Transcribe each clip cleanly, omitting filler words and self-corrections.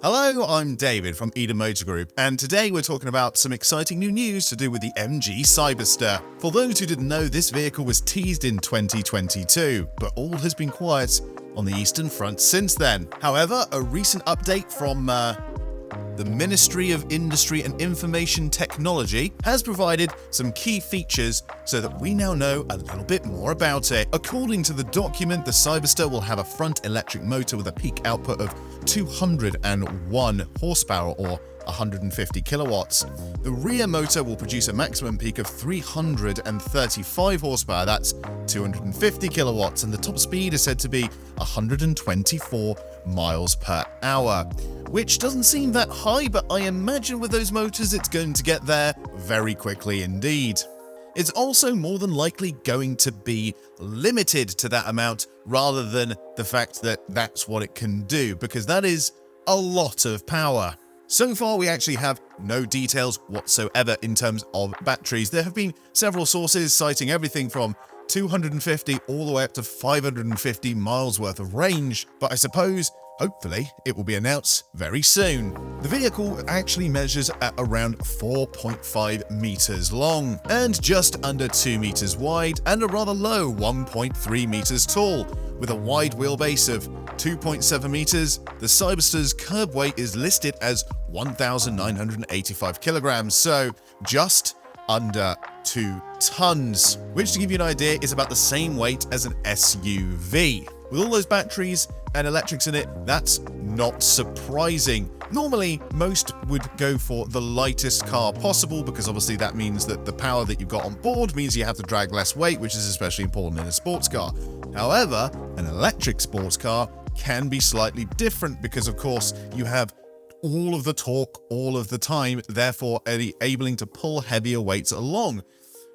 Hello, I'm David from Eden Motor Group, and today we're talking about some exciting new news to do with the MG Cyberster. For those who didn't know, this vehicle was teased in 2022, but all has been quiet on the Eastern Front since then. However, a recent update from the Ministry of Industry and Information Technology has provided some key features so that we now know a little bit more about it. According to the document, the Cyberster will have a front electric motor with a peak output of 201 horsepower or 150 kilowatts. The rear motor will produce a maximum peak of 335 horsepower, that's 250 kilowatts, and the top speed is said to be 124 miles per hour, which doesn't seem that high, but I imagine with those motors it's going to get there very quickly indeed. It's also more than likely going to be limited to that amount rather than the fact that that's what it can do, because that is a lot of power. So far, we actually have no details whatsoever in terms of batteries. There have been several sources citing everything from 250 all the way up to 550 miles worth of range, but I suppose, hopefully, it will be announced very soon. The vehicle actually measures at around 4.5 meters long and just under 2 meters wide and a rather low 1.3 meters tall. With a wide wheelbase of 2.7 meters, the Cyberster's curb weight is listed as 1,985 kilograms, so just under 2 tons, which, to give you an idea, is about the same weight as an SUV. With all those batteries and electrics in it, that's not surprising. Normally, most would go for the lightest car possible because obviously that means that the power that you've got on board means you have to drag less weight, which is especially important in a sports car. However, an electric sports car can be slightly different because, of course, you have all of the torque all of the time, therefore enabling to pull heavier weights along.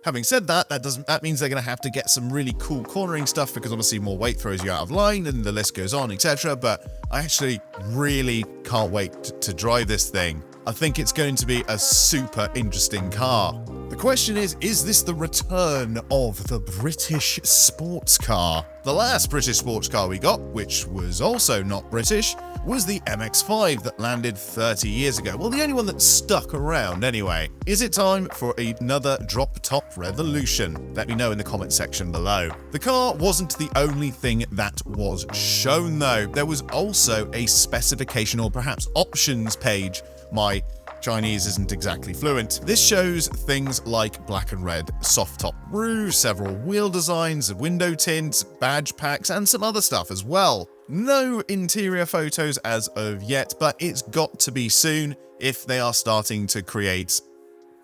Having said that, that means they're going to have to get some really cool cornering stuff because obviously more weight throws you out of line and the list goes on, etc. But I actually really can't wait to drive this thing. I think it's going to be a super interesting car. The question is this the return of the British sports car? The last British sports car we got, which was also not British, was the MX-5 that landed 30 years ago. Well, the only one that stuck around anyway. Is it time for another drop-top revolution? Let me know in the comment section below. The car wasn't the only thing that was shown though. There was also a specification or perhaps options page. My Chinese isn't exactly fluent. This shows things like black and red soft top roof, several wheel designs, window tints, badge packs, and some other stuff as well. No interior photos as of yet, but it's got to be soon if they are starting to create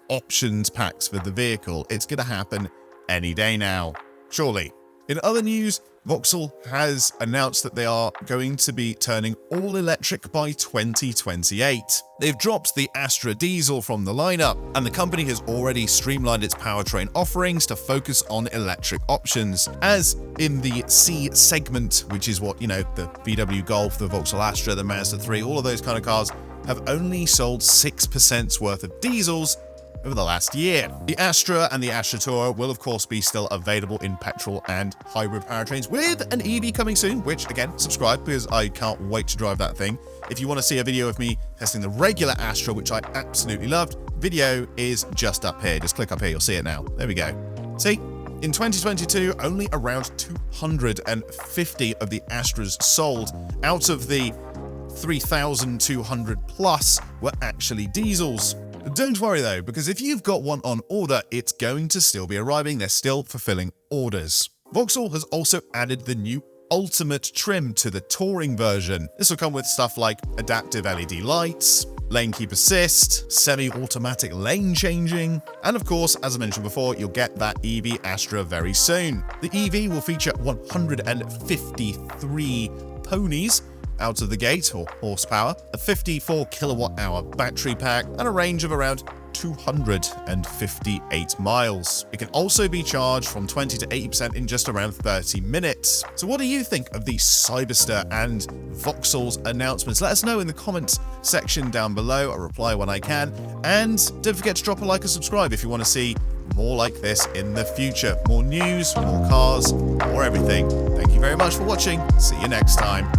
options packs for the vehicle. It's going to happen any day now, surely. In other news, Vauxhall has announced that they are going to be turning all electric by 2028. They've dropped the Astra diesel from the lineup, and the company has already streamlined its powertrain offerings to focus on electric options. As in the C segment, which is what, the VW Golf, the Vauxhall Astra, the Mazda 3, all of those kind of cars have only sold 6% worth of diesels over the last year. The Astra and the Astra Tourer will of course be still available in petrol and hybrid powertrains with an EV coming soon, which again, subscribe because I can't wait to drive that thing. If you want to see a video of me testing the regular Astra, which I absolutely loved, video is just up here. Just click up here, you'll see it now. There we go. See? In 2022, only around 250 of the Astras sold out of the 3,200 plus were actually diesels. Don't worry though, because if you've got one on order, it's going to still be arriving. They're still fulfilling orders. Vauxhall has also added the new Ultimate trim to the touring version. This will come with stuff like adaptive LED lights, lane keep assist, semi-automatic lane changing, and of course, as I mentioned before, you'll get that EV Astra very soon. The EV will feature 153 ponies out of the gate, or horsepower, a 54 kilowatt hour battery pack, and a range of around 258 miles. It can also be charged from 20 to 80% in just around 30 minutes. So what do you think of the Cyberster and Vauxhall's announcements? Let us know in the comments section down below. I'll reply when I can. And don't forget to drop a like and subscribe if you want to see more like this in the future. More news, more cars, more everything. Thank you very much for watching. See you next time.